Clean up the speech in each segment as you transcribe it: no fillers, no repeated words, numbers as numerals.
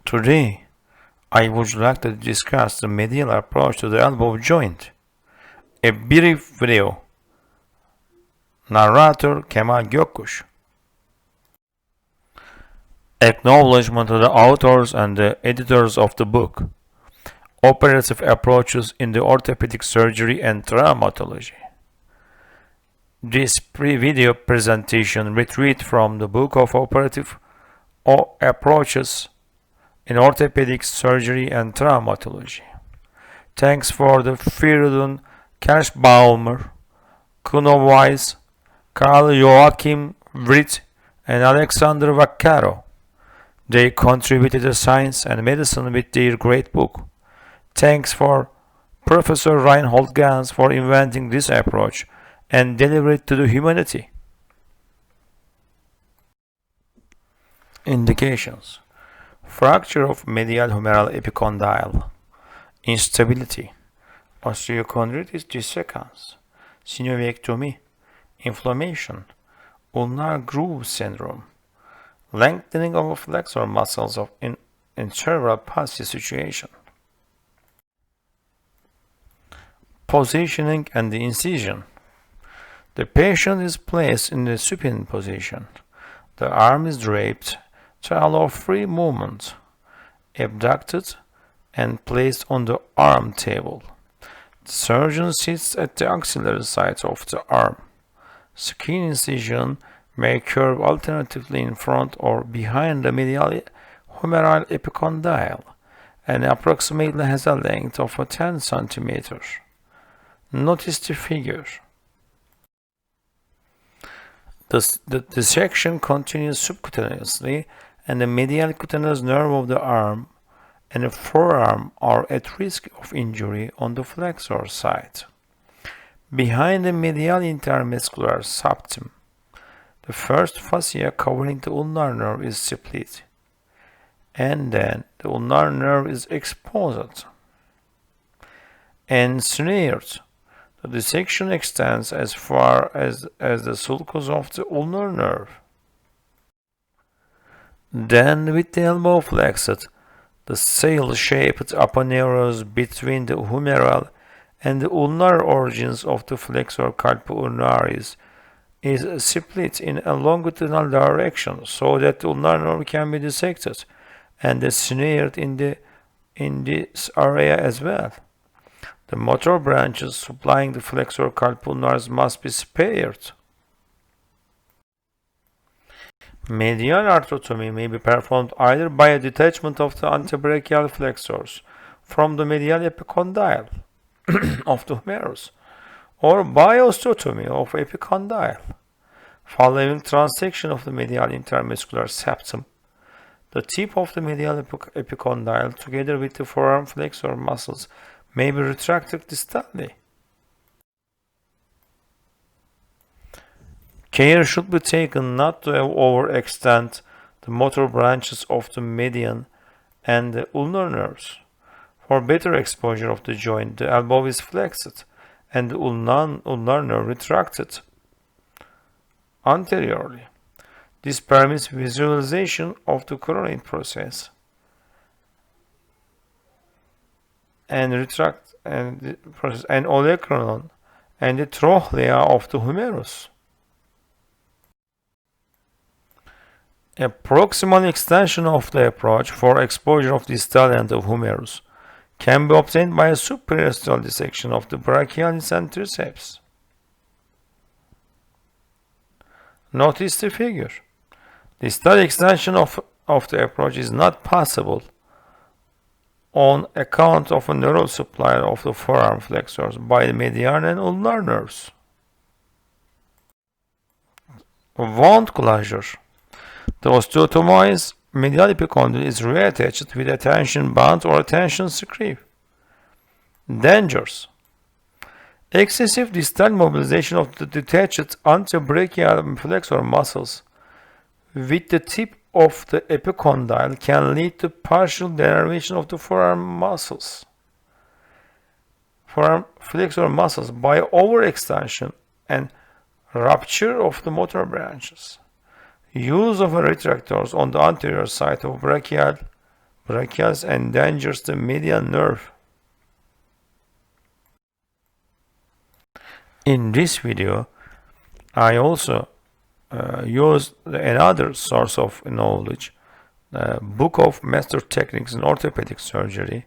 Today, I would like to discuss the medial approach to the elbow joint. A brief video. Narrator Kemal Gokkus. Acknowledgement to the authors and the editors of the book. Operative approaches in the orthopedic surgery and traumatology. This pre-video presentation retrieved from the book of operative approaches in orthopedic surgery and traumatology. Thanks for the Frieden Kerschbaumer, Kuno Weiss, Karl Joachim Wright, and Alexander Vaccaro. They contributed to science and medicine with their great book. Thanks for Professor Reinhold Ganz for inventing this approach and deliver it to the humanity. Indications: fracture of medial humeral epicondyle, instability, osteochondritis dissecans, synovectomy, inflammation, ulnar groove syndrome, lengthening of flexor muscles in cerebral palsy situation. Positioning and the incision. The patient is placed in the supine position. The arm is draped to allow free movement, abducted and placed on the arm table. The surgeon sits at the axillary side of the arm. Skin incision may occur alternatively in front or behind the medial humeral epicondyle and approximately has a length of 10 cm. Notice the figure. The dissection continues subcutaneously, and the medial cutaneous nerve of the arm and the forearm are at risk of injury on the flexor side. Behind the medial intermuscular septum, the first fascia covering the ulnar nerve is split, and then the ulnar nerve is exposed. Ensnared, the dissection extends as far as the sulcus of the ulnar nerve. Then, with the elbow flexed, the sail-shaped aponeuros between the humeral and the ulnar origins of the flexor carpi ulnaris is split in a longitudinal direction so that the ulnar nerve can be dissected and snared in this area as well. The motor branches supplying the flexor carpi ulnaris must be spared. Medial arthrotomy may be performed either by a detachment of the antebrachial flexors from the medial epicondyle of the humerus, or by osteotomy of epicondyle. Following transection of the medial intermuscular septum, the tip of the medial epicondyle together with the forearm flexor muscles may be retracted distally. Care should be taken not to overextend the motor branches of the median and the ulnar nerves. For better exposure of the joint, the elbow is flexed and the ulnar nerve retracted anteriorly. This permits visualization of the coronoid process and olecranon and the trochlea of the humerus. A proximal extension of the approach for exposure of the distal end of humerus can be obtained by a supraostial dissection of the brachialis and triceps. Notice the figure. The distal extension of the approach is not possible on account of a neural supply of the forearm flexors by the median and ulnar nerves. Wound closure. The osteotomized medial epicondyle is reattached with a tension band or a tension screw. Dangers: excessive distal mobilization of the detached antebrachial flexor muscles with the tip of the epicondyle can lead to partial denervation of the forearm flexor muscles by overextension and rupture of the motor branches. Use of retractors on the anterior side of brachial brachialis endangers the medial nerve. In this video, I also used another source of knowledge, the Book of Master Techniques in Orthopedic Surgery,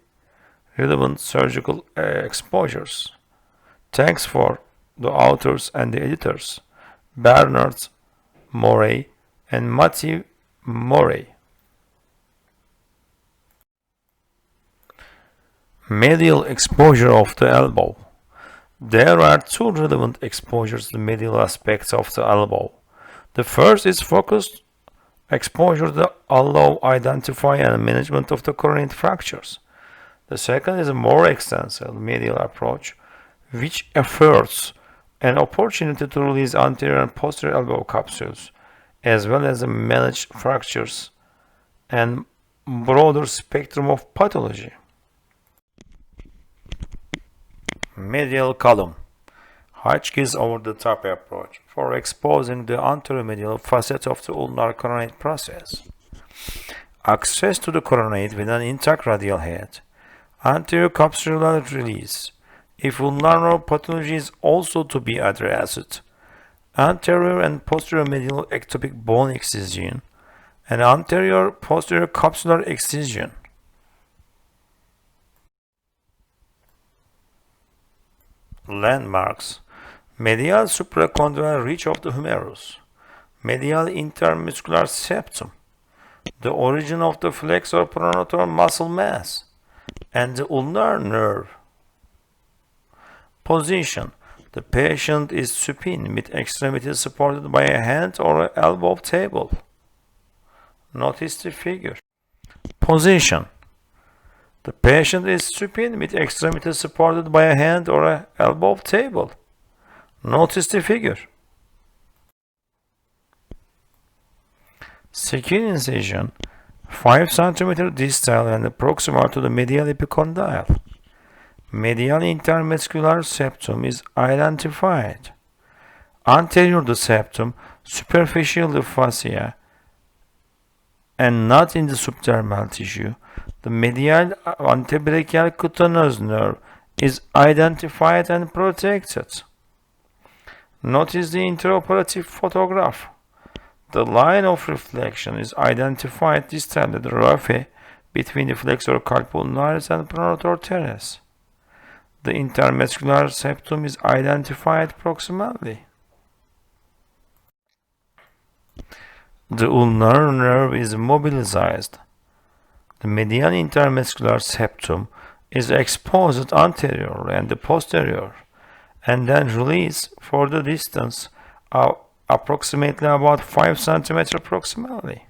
Relevant Surgical Exposures. Thanks for the authors and the editors, Bernard Morey and Matthew Morey. Medial exposure of the elbow. There are two relevant exposures to the medial aspects of the elbow. The first is focused exposure that allow identify and management of the coronoid fractures. The second is a more extensive medial approach, which affords an opportunity to release anterior and posterior elbow capsules, as well as manage fractures and broader spectrum of pathology. Medial column. Hotchkiss over-the-top approach for exposing the anteromedial facet of the ulnar coronoid process. Access to the coronoid with an intact radial head. Anterior capsular release. If ulnar pathology is also to be addressed, anterior and posterior medial ectopic bone excision and anterior posterior capsular excision. Landmarks. Medial supracondylar ridge of the humerus, medial intermuscular septum, the origin of the flexor pronator muscle mass, and the ulnar nerve. Position. The patient is supine with extremities supported by a hand or an elbow table. Notice the figure. Position. The patient is supine with extremities supported by a hand or an elbow table. Notice the figure. Secure incision, 5 cm distal and proximal to the medial epicondyle. Medial intermuscular septum is identified. Anterior to septum, superficial the fascia, and not in the subdermal tissue. The medial antebrachial cutaneous nerve is identified and protected. Notice the intraoperative photograph. The line of reflection is identified distally at the raphe between the flexor carpulnaris and pronator teres. The intermuscular septum is identified proximally. The ulnar nerve is mobilized. The medial intermuscular septum is exposed anteriorly and the posterior, and then release for the distance of approximately about 5 cm proximally.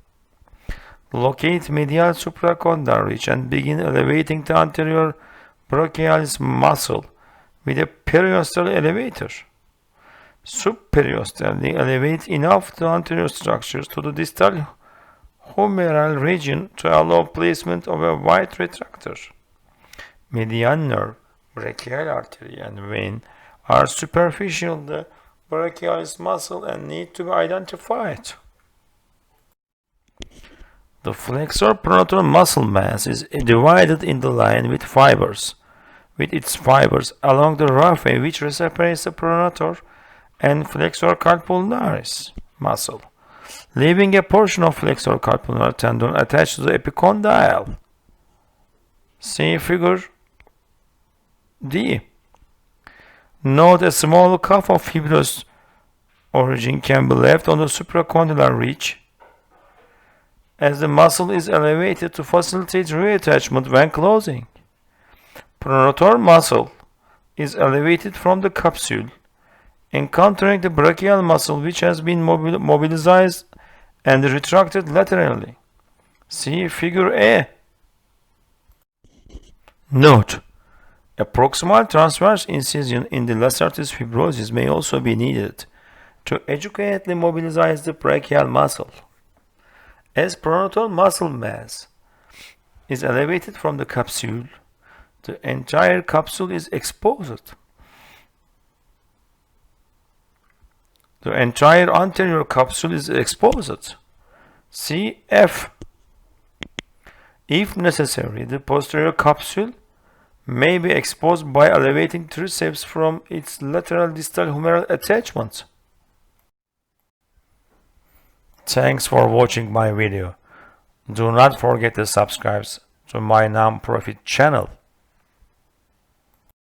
Locate medial supracondylar ridge and begin elevating the anterior brachialis muscle with a periostal elevator. Subperiostally elevate enough the anterior structures to the distal humeral region to allow placement of a wide retractor. Median nerve, brachial artery, and vein are superficial the brachialis muscle and need to be identified. The flexor pronator muscle mass is divided in the line with its fibers along the raphe which separates the pronator and flexor carpulnaris muscle, leaving a portion of flexor carpulnar tendon attached to the epicondyle. See figure D. Note a small cuff of fibrous origin can be left on the supracondylar ridge as the muscle is elevated to facilitate reattachment when closing. Pronator muscle is elevated from the capsule, encountering the brachial muscle which has been mobilized and retracted laterally. See figure A. Note: a proximal transverse incision in the lacertis fibrosis may also be needed to adequately mobilize the brachial muscle. As pronator muscle mass is elevated from the capsule, the entire capsule is exposed. The entire anterior capsule is exposed. CF. If necessary, the posterior capsule may be exposed by elevating triceps from its lateral distal humeral attachment. Thanks for watching my video. Do not forget to subscribe to my non-profit channel.